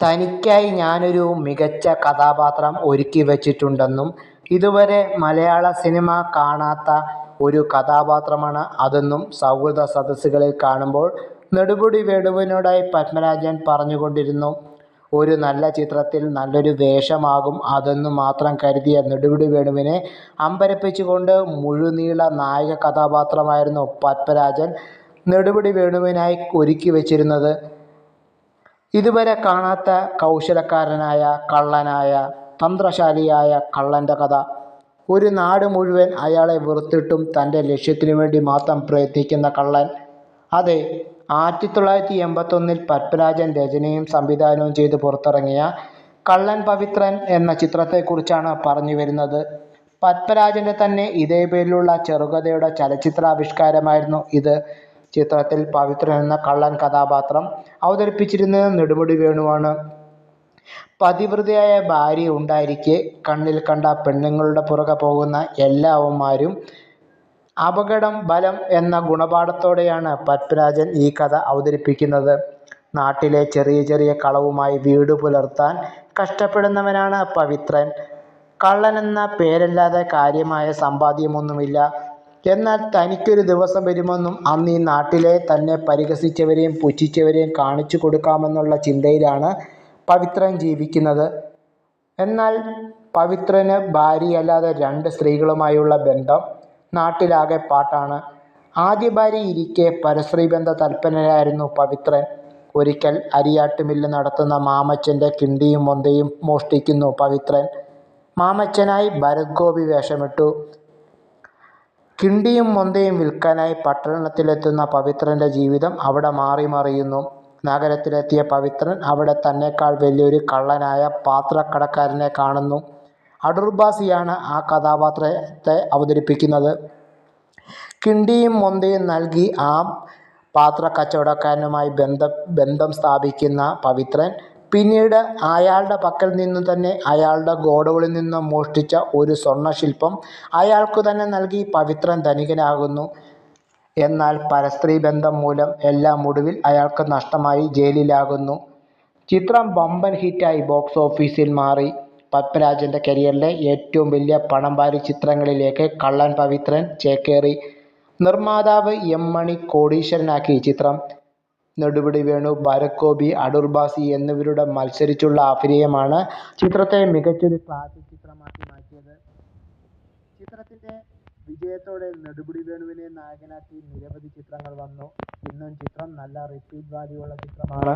തനിക്കായി ഞാനൊരു മികച്ച കഥാപാത്രം ഒരുക്കിവച്ചിട്ടുണ്ടെന്നും ഇതുവരെ മലയാള സിനിമ കാണാത്ത ഒരു കഥാപാത്രമാണ് അതെന്നും സൗഹൃദ സദസ്സുകളിൽ കാണുമ്പോൾ നെടുമുടി വേണുവിനോടായി പത്മരാജൻ പറഞ്ഞുകൊണ്ടിരുന്നു. ഒരു നല്ല ചിത്രത്തിൽ നല്ലൊരു വേഷമാകും അതെന്നു മാത്രം കരുതിയ നെടുമുടി വേണുവിനെ അമ്പരപ്പിച്ചുകൊണ്ട് മുഴുനീള നായക കഥാപാത്രമായിരുന്നു പത്മരാജൻ നെടുമുടി വേണുവിനായി ഒരുക്കിവച്ചിരുന്നത്. ഇതുവരെ കാണാത്ത കൗശലക്കാരനായ കള്ളനായ തന്ത്രശാലിയായ കള്ളൻ്റെ കഥ. ഒരു നാട് മുഴുവൻ അയാളെ വെറുത്തിട്ടും തൻ്റെ ലക്ഷ്യത്തിനു വേണ്ടി മാത്രം പ്രയത്നിക്കുന്ന കള്ളൻ. അതെ, 1981 പത്മരാജൻ രചനയും സംവിധാനവും ചെയ്ത് പുറത്തിറങ്ങിയ കള്ളൻ പവിത്രൻ എന്ന ചിത്രത്തെക്കുറിച്ചാണ് പറഞ്ഞു വരുന്നത്. പത്മരാജൻ്റെ തന്നെ ഇതേ പേരിലുള്ള ചെറുകഥയുടെ ചലച്ചിത്രാവിഷ്കാരമായിരുന്നു ഇത്. ചിത്രത്തിൽ പവിത്രൻ എന്ന കള്ളൻ കഥാപാത്രം അവതരിപ്പിച്ചിരുന്നത് നെടുമുടി വേണുവാണ്. പതിവ്രതയായ ഭാര്യ ഉണ്ടായിരിക്കെ കണ്ണിൽ കണ്ട പെണ്ണുങ്ങളുടെ പുറകെ പോകുന്ന എല്ലാവന്മാരും അപകടം ബലം എന്ന ഗുണപാഠത്തോടെയാണ് പത്മരാജൻ ഈ കഥ അവതരിപ്പിക്കുന്നത്. നാട്ടിലെ ചെറിയ ചെറിയ കളവുമായി വീട് പുലർത്താൻ കഷ്ടപ്പെടുന്നവനാണ് പവിത്രൻ. കള്ളനെന്ന പേരല്ലാതെ കാര്യമായ സമ്പാദ്യമൊന്നുമില്ല. എന്നാൽ തനിക്കൊരു ദിവസം വരുമെന്നും അന്ന് ഈ നാട്ടിലെ തന്നെ പരിഹസിച്ചവരെയും പുച്ഛിച്ചവരെയും കാണിച്ചു കൊടുക്കാമെന്നുള്ള ചിന്തയിലാണ് പവിത്രൻ ജീവിക്കുന്നത്. എന്നാൽ പവിത്രന് ഭാര്യയല്ലാതെ 2 സ്ത്രീകളുമായുള്ള ബന്ധം നാട്ടിലാകെ പാട്ടാണ്. ആദ്യ ഭാര്യ ഇരിക്കെ പരസ്ത്രീബന്ധ തൽപരനായിരുന്നു പവിത്രൻ. ഒരിക്കൽ അരിയാട്ട് മില്ല് നടത്തുന്ന മാമച്ചൻ്റെ കിണ്ടിയും മൊന്തയും മോഷ്ടിക്കുന്നു പവിത്രൻ. മാമച്ചനായി ഭരത് ഗോപി വേഷമിട്ടു. കിണ്ടിയും മൊന്തയും വിൽക്കാനായി പട്ടണത്തിലെത്തുന്ന പവിത്രൻ്റെ ജീവിതം അവിടെ മാറി മറിയുന്നു. നഗരത്തിലെത്തിയ പവിത്രൻ അവിടെ തന്നെക്കാൾ വലിയൊരു കള്ളനായ പാത്രക്കടക്കാരനെ കാണുന്നു. അടൂർ ഭാസിയാണ് ആ കഥാപാത്രത്തെ അവതരിപ്പിക്കുന്നത്. കിണ്ടിയും മൊന്തയും നൽകി ആ പാത്രക്കച്ചവടക്കാരനുമായി ബന്ധം സ്ഥാപിക്കുന്ന പവിത്രൻ പിന്നീട് അയാളുടെ പക്കൽ നിന്നു തന്നെ അയാളുടെ ഗോഡൗണിൽ നിന്നും മോഷ്ടിച്ച ഒരു സ്വർണ്ണശില്പം അയാൾക്കു തന്നെ നൽകി പവിത്രൻ ധനികനാകുന്നു. എന്നാൽ പരസ്ത്രീ ബന്ധം മൂലം എല്ലാം ഒടുവിൽ അയാൾക്ക് നഷ്ടമായി ജയിലിലാകുന്നു. ചിത്രം വമ്പൻ ഹിറ്റായി ബോക്സ് ഓഫീസിൽ മാറി. പത്മരാജൻ്റെ കരിയറിലെ ഏറ്റവും വലിയ പണം വാരി ചിത്രങ്ങളിലേക്ക് കള്ളൻ പവിത്രൻ ചേക്കേറി. നിർമ്മാതാവ് എം മണി കോടീശ്വരനാക്കി ചിത്രം. നെടുമുടി വേണു, ഭരത് ഗോപി, അടൂർ ഭാസി എന്നിവരുടെ മത്സരിച്ചുള്ള അഭിനയമാണ് ചിത്രത്തെ മികച്ചൊരു ക്ലാസിക് ചിത്രമാക്കി മാറ്റിയത്. ചിത്രത്തിൻ്റെ വിജയത്തോടെ നെടുമുടി വേണുവിനെ നായകനാക്കി നിരവധി ചിത്രങ്ങൾ വന്നു. ഇന്നും ചിത്രം നല്ല റിപ്പീറ്റ് വാല്യൂ ഉള്ള ചിത്രമാണ്.